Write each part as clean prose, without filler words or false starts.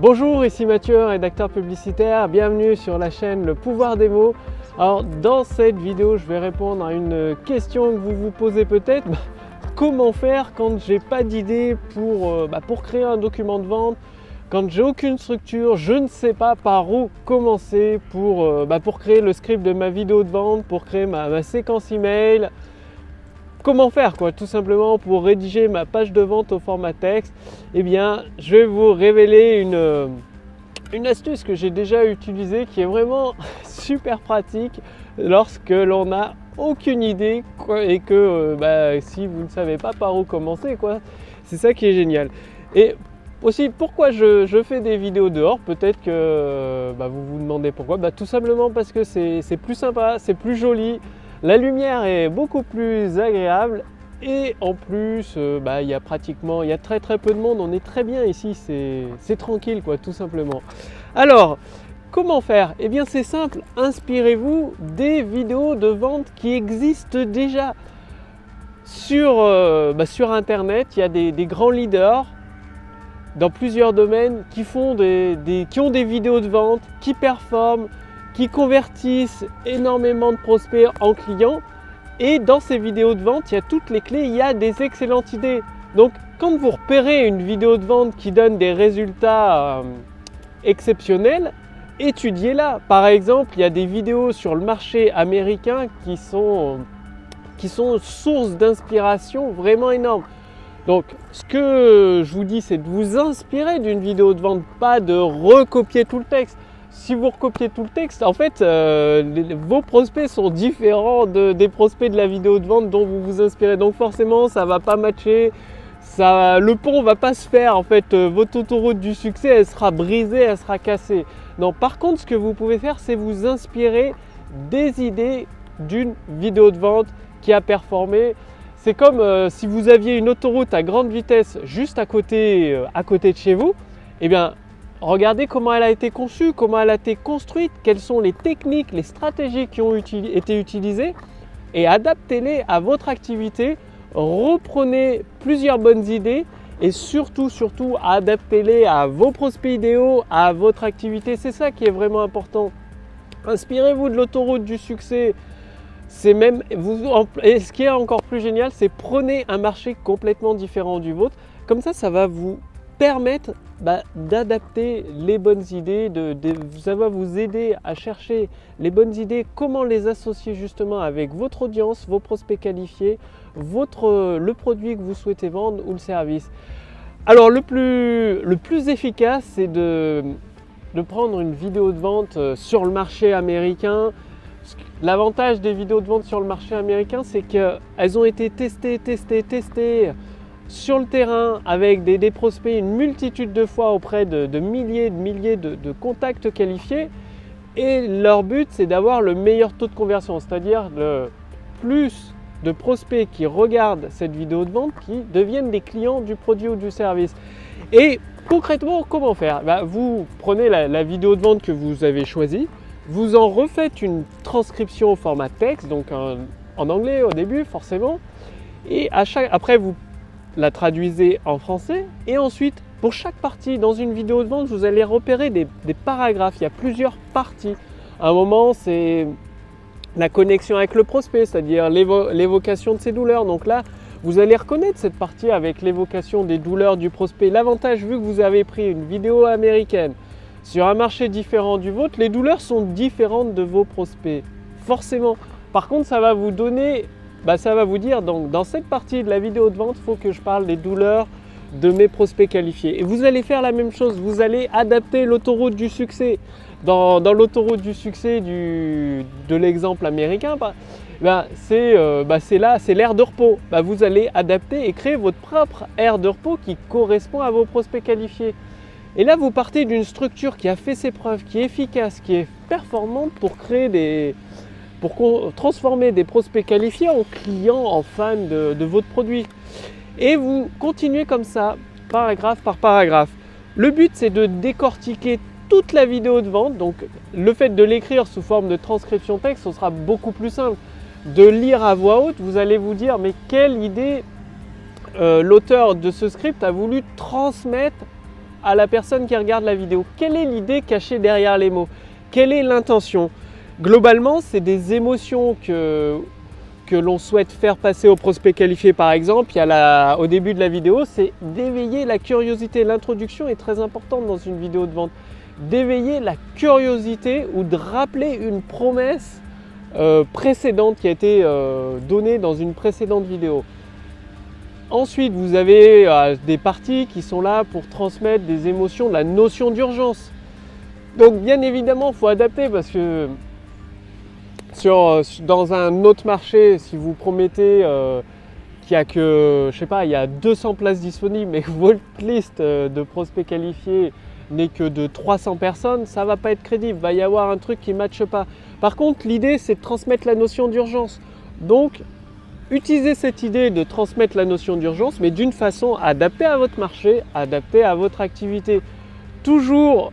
Bonjour, ici Mathieu, rédacteur publicitaire. Bienvenue sur la chaîne Le Pouvoir des mots. Alors, dans cette vidéo, je vais répondre à une question que vous vous posez peut-être. Comment faire quand j'ai pas d'idée pour créer un document de vente, quand j'ai aucune structure, je ne sais pas par où commencer pour créer le script de ma vidéo de vente, pour créer ma séquence email. Comment faire tout simplement pour rédiger ma page de vente au format texte? Eh bien, je vais vous révéler une astuce que j'ai déjà utilisée qui est vraiment super pratique lorsque l'on n'a aucune idée et que si vous ne savez pas par où commencer, c'est ça qui est génial. Et aussi, pourquoi je fais des vidéos dehors? Peut-être que vous vous demandez pourquoi. Tout simplement parce que c'est plus sympa, c'est plus joli. La lumière est beaucoup plus agréable et en plus, il y a très peu de monde. On est très bien ici, c'est tranquille tout simplement. Alors, comment faire? Eh bien c'est simple, inspirez-vous des vidéos de vente qui existent déjà. Sur internet, il y a des grands leaders dans plusieurs domaines qui ont des vidéos de vente, qui performent, qui convertissent énormément de prospects en clients. Et dans ces vidéos de vente, il y a toutes les clés, il y a des excellentes idées. Donc quand vous repérez une vidéo de vente qui donne des résultats exceptionnels, étudiez-la. Par exemple, il y a des vidéos sur le marché américain qui sont source d'inspiration vraiment énorme. Donc ce que je vous dis, c'est de vous inspirer d'une vidéo de vente, pas de recopier tout le texte. Si vous recopiez tout le texte, en fait, vos prospects sont différents des prospects de la vidéo de vente dont vous vous inspirez. Donc forcément, ça ne va pas matcher, le pont ne va pas se faire. En fait, votre autoroute du succès, elle sera brisée, elle sera cassée. Non, par contre, ce que vous pouvez faire, c'est vous inspirer des idées d'une vidéo de vente qui a performé. C'est comme si vous aviez une autoroute à grande vitesse juste à côté de chez vous. Eh bien, regardez comment elle a été conçue, comment elle a été construite, quelles sont les techniques, les stratégies qui ont été utilisées et adaptez-les à votre activité. Reprenez plusieurs bonnes idées et surtout adaptez-les à vos prospects idéaux, à votre activité. C'est ça qui est vraiment important. Inspirez-vous de l'autoroute du succès. Et ce qui est encore plus génial, c'est prenez un marché complètement différent du vôtre. Comme ça va vous permettre d'adapter les bonnes idées, ça va vous aider à chercher les bonnes idées, comment les associer justement avec votre audience, vos prospects qualifiés, le produit que vous souhaitez vendre ou le service. Alors le plus efficace, c'est de prendre une vidéo de vente sur le marché américain. L'avantage des vidéos de vente sur le marché américain, c'est qu'elles ont été testées sur le terrain avec des prospects une multitude de fois auprès de milliers de contacts qualifiés. Et leur but, c'est d'avoir le meilleur taux de conversion, c'est-à-dire le plus de prospects qui regardent cette vidéo de vente qui deviennent des clients du produit ou du service. Et concrètement, comment faire? Vous prenez la vidéo de vente que vous avez choisie, vous en refaites une transcription au format texte, donc en anglais au début forcément, et après vous la traduisez en français, et ensuite pour chaque partie dans une vidéo de vente, vous allez repérer des paragraphes. Il y a plusieurs parties. À un moment, c'est la connexion avec le prospect, c'est-à-dire l'évocation de ses douleurs. Donc là, vous allez reconnaître cette partie avec l'évocation des douleurs du prospect. L'avantage, vu que vous avez pris une vidéo américaine sur un marché différent du vôtre, les douleurs sont différentes de vos prospects, forcément. Par contre, ça va vous donner, ça va vous dire, donc dans cette partie de la vidéo de vente, il faut que je parle des douleurs de mes prospects qualifiés. Et vous allez faire la même chose, vous allez adapter l'autoroute du succès. Dans l'autoroute du succès de l'exemple américain, c'est l'aire de repos. Vous allez adapter et créer votre propre aire de repos qui correspond à vos prospects qualifiés. Et là, vous partez d'une structure qui a fait ses preuves, qui est efficace, qui est performante pour transformer des prospects qualifiés en clients, en fans de votre produit. Et vous continuez comme ça, paragraphe par paragraphe. Le but, c'est de décortiquer toute la vidéo de vente. Donc, le fait de l'écrire sous forme de transcription texte, ce sera beaucoup plus simple. De lire à voix haute, vous allez vous dire, mais quelle idée l'auteur de ce script a voulu transmettre à la personne qui regarde la vidéo. Quelle est l'idée cachée derrière les mots? Quelle est l'intention? Globalement, c'est des émotions que l'on souhaite faire passer au prospect qualifié par exemple. Au début de la vidéo, c'est d'éveiller la curiosité. L'introduction est très importante dans une vidéo de vente. D'éveiller la curiosité ou de rappeler une promesse précédente qui a été donnée dans une précédente vidéo. Ensuite, vous avez des parties qui sont là pour transmettre des émotions, de la notion d'urgence. Donc bien évidemment, il faut adapter parce que dans un autre marché, si vous promettez qu'il y a que, je sais pas, il y a 200 places disponibles mais que votre liste de prospects qualifiés n'est que de 300 personnes, ça ne va pas être crédible, il va y avoir un truc qui ne matche pas. Par contre, l'idée, c'est de transmettre la notion d'urgence. Donc, utilisez cette idée de transmettre la notion d'urgence, mais d'une façon adaptée à votre marché, adaptée à votre activité. Toujours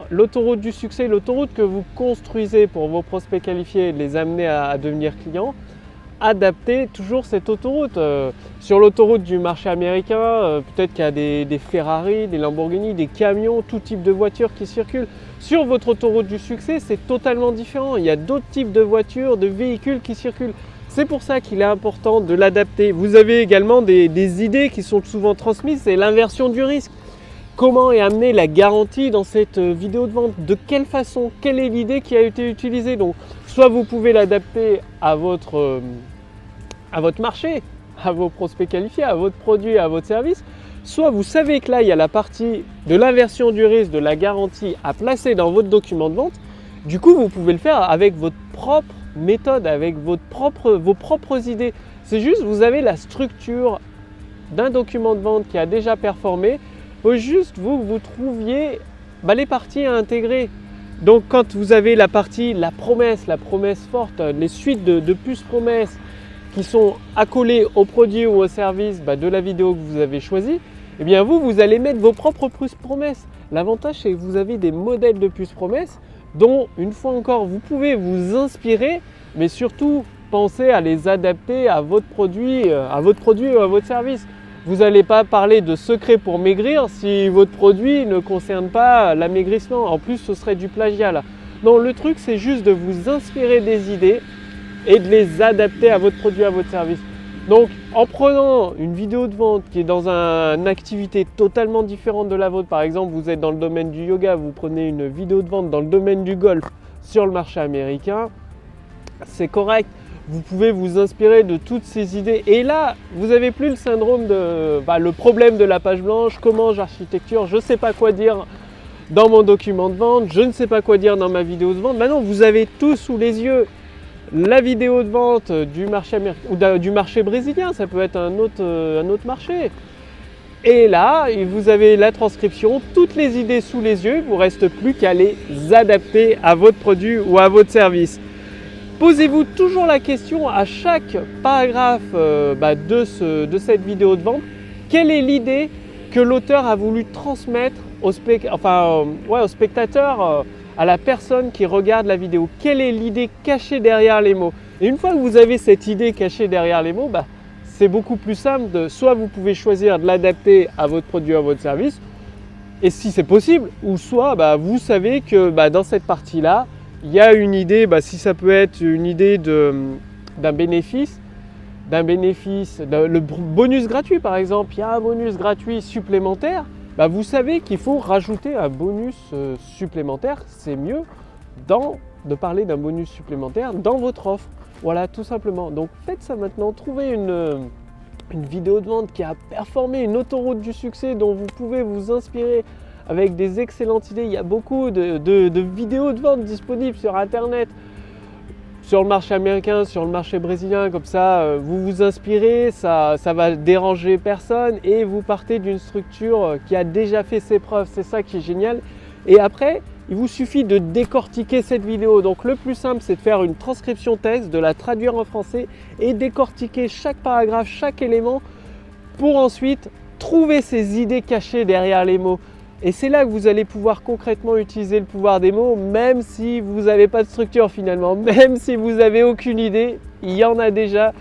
l'autoroute du succès, l'autoroute que vous construisez pour vos prospects qualifiés et les amener à devenir clients, adaptez toujours cette autoroute. Sur l'autoroute du marché américain, peut-être qu'il y a des Ferrari, des Lamborghini, des camions, tout type de voitures qui circulent. Sur votre autoroute du succès, c'est totalement différent. Il y a d'autres types de voitures, de véhicules qui circulent. C'est pour ça qu'il est important de l'adapter. Vous avez également des idées qui sont souvent transmises, c'est l'inversion du risque. Comment est amenée la garantie dans cette vidéo de vente? De quelle façon? Quelle est l'idée qui a été utilisée? Donc, soit vous pouvez l'adapter à votre marché, à vos prospects qualifiés, à votre produit, à votre service. Soit vous savez que là, il y a la partie de l'inversion du risque, de la garantie à placer dans votre document de vente. Du coup, vous pouvez le faire avec votre propre méthode, avec vos propres idées. C'est juste, vous avez la structure d'un document de vente qui a déjà performé. Il faut juste vous trouviez les parties à intégrer. Donc quand vous avez la partie, la promesse forte, les suites de plus promesses qui sont accolées au produit ou au service de la vidéo que vous avez choisi, eh bien vous allez mettre vos propres plus promesses. L'avantage, c'est que vous avez des modèles de plus promesses dont, une fois encore, vous pouvez vous inspirer, mais surtout pensez à les adapter à votre produit ou à votre service. Vous n'allez pas parler de secrets pour maigrir si votre produit ne concerne pas l'amaigrissement. En plus, ce serait du plagiat là. Non, le truc, c'est juste de vous inspirer des idées et de les adapter à votre produit, à votre service. Donc, en prenant une vidéo de vente qui est dans une activité totalement différente de la vôtre, par exemple, vous êtes dans le domaine du yoga, vous prenez une vidéo de vente dans le domaine du golf sur le marché américain, c'est correct. Vous pouvez vous inspirer de toutes ces idées. Et là, vous n'avez plus le syndrome le problème de la page blanche, comment j'architecture, je ne sais pas quoi dire dans mon document de vente, je ne sais pas quoi dire dans ma vidéo de vente. Maintenant, vous avez tout sous les yeux. La vidéo de vente du marché américain ou du marché brésilien, ça peut être un autre marché. Et là, vous avez la transcription, toutes les idées sous les yeux, il ne vous reste plus qu'à les adapter à votre produit ou à votre service. Posez-vous toujours la question à chaque paragraphe de cette vidéo de vente, quelle est l'idée que l'auteur a voulu transmettre au spectateur, à la personne qui regarde la vidéo. Quelle est l'idée cachée derrière les mots? Et une fois que vous avez cette idée cachée derrière les mots, c'est beaucoup plus simple soit vous pouvez choisir de l'adapter à votre produit ou à votre service, et si c'est possible, ou soit vous savez que dans cette partie-là, il y a une idée, si ça peut être une idée d'un bénéfice, le bonus gratuit par exemple, il y a un bonus gratuit supplémentaire, vous savez qu'il faut rajouter un bonus supplémentaire, c'est mieux de parler d'un bonus supplémentaire dans votre offre. Voilà, tout simplement. Donc faites ça maintenant, trouvez une vidéo de vente qui a performé, une autoroute du succès dont vous pouvez vous inspirer avec des excellentes idées. Il y a beaucoup de vidéos de vente disponibles sur internet, sur le marché américain, sur le marché brésilien, comme ça vous vous inspirez, ça va déranger personne et vous partez d'une structure qui a déjà fait ses preuves. C'est ça qui est génial. Et après, il vous suffit de décortiquer cette vidéo. Donc le plus simple, c'est de faire une transcription texte, de la traduire en français et décortiquer chaque paragraphe, chaque élément pour ensuite trouver ces idées cachées derrière les mots. Et c'est là que vous allez pouvoir concrètement utiliser le pouvoir des mots, même si vous n'avez pas de structure finalement, même si vous n'avez aucune idée, il y en a déjà.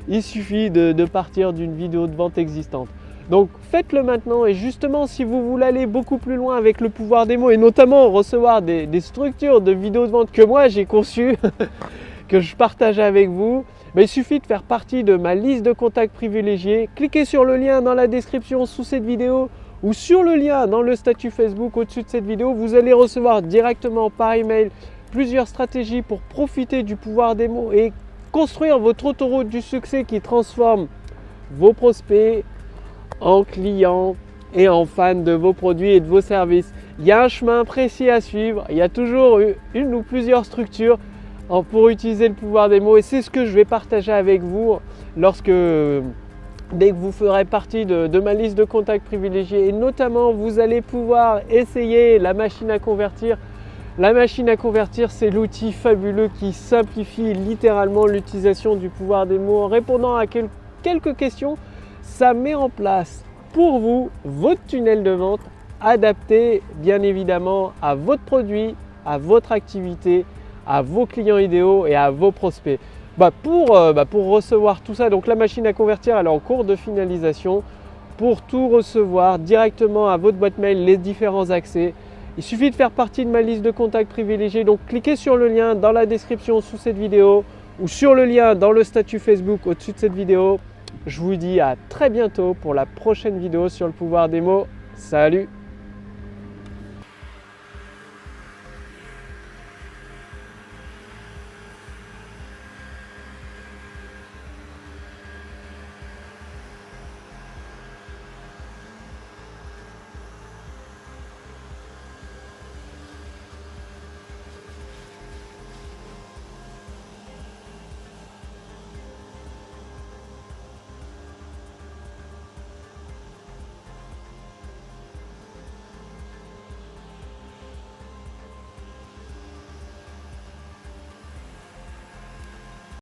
Il suffit de partir d'une vidéo de vente existante. Donc faites-le maintenant, et justement si vous voulez aller beaucoup plus loin avec le pouvoir des mots et notamment recevoir des structures de vidéos de vente que moi j'ai conçues, que je partage avec vous, il suffit de faire partie de ma liste de contacts privilégiés. Cliquez sur le lien dans la description sous cette vidéo ou sur le lien dans le statut Facebook au-dessus de cette vidéo. Vous allez recevoir directement par email plusieurs stratégies pour profiter du pouvoir des mots et construire votre autoroute du succès qui transforme vos prospects en clients et en fans de vos produits et de vos services. Il y a un chemin précis à suivre, il y a toujours une ou plusieurs structures pour utiliser le pouvoir des mots, et c'est ce que je vais partager avec vous dès que vous ferez partie de ma liste de contacts privilégiés, et notamment vous allez pouvoir essayer la machine à convertir. La machine à convertir, c'est l'outil fabuleux qui simplifie littéralement l'utilisation du pouvoir des mots en répondant à quelques questions. Ça met en place pour vous votre tunnel de vente adapté bien évidemment à votre produit, à votre activité, à vos clients idéaux et à vos prospects. Pour recevoir tout ça, donc la machine à convertir, elle est en cours de finalisation. Pour tout recevoir directement à votre boîte mail, les différents accès, il suffit de faire partie de ma liste de contacts privilégiés. Donc cliquez sur le lien dans la description sous cette vidéo ou sur le lien dans le statut Facebook au-dessus de cette vidéo. Je vous dis à très bientôt pour la prochaine vidéo sur le pouvoir des mots. Salut!